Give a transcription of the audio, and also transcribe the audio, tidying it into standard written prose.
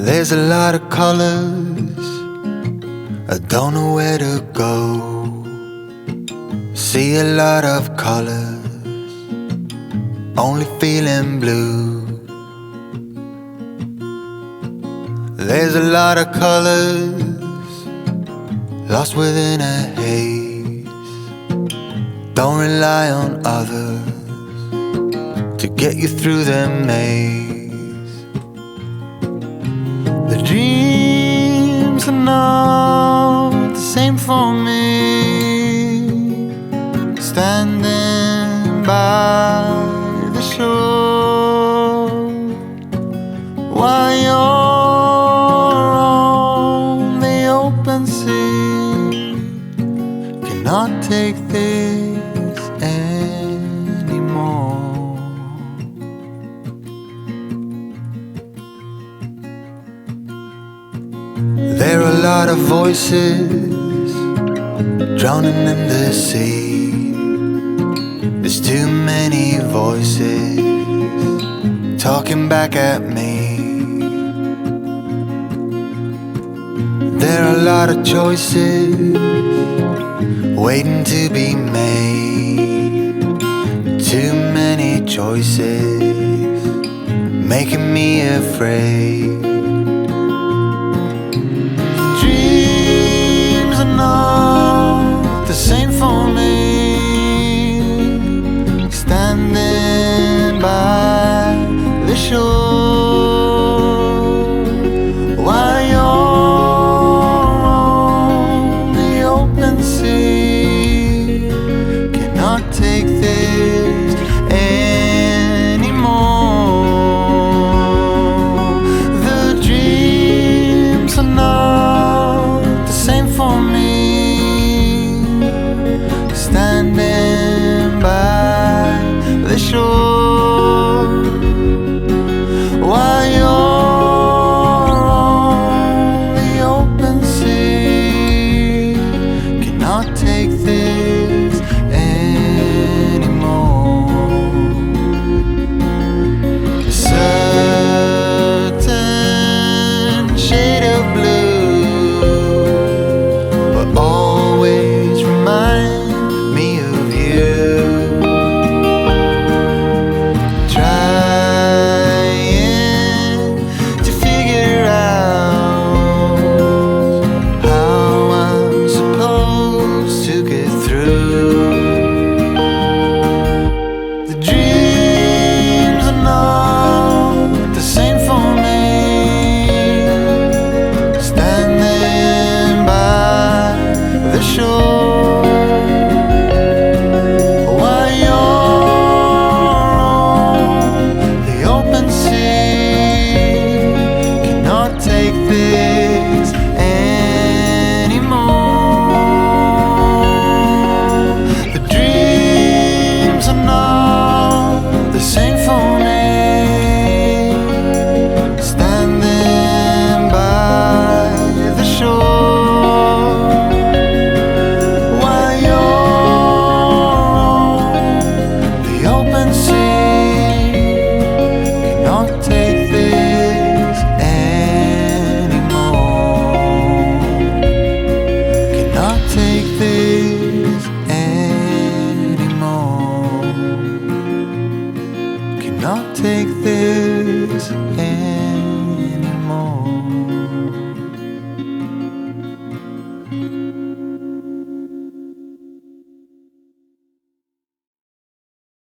There's a lot of colors, I don't know where to go. See a lot of colors, only feeling blue. There's a lot of colors, lost within a haze. Don't rely on others to get you through the maze. The dreams are not the same for me. Standing by the shore while you're on the open sea, cannot take this anymore. There are a lot of voices drowning in the sea. There's too many voices talking back at me. There are a lot of choices waiting to be made. Too many choices making me afraid. Dreams are not the same for me. Standing by the shore while you're on the open sea, cannot take this anymore. The dreams are not the same for me. Standing by the shore while you're on the open sea, cannot take this anymore. A certain shade of blue will always remind me of you. Cannot take this anymore.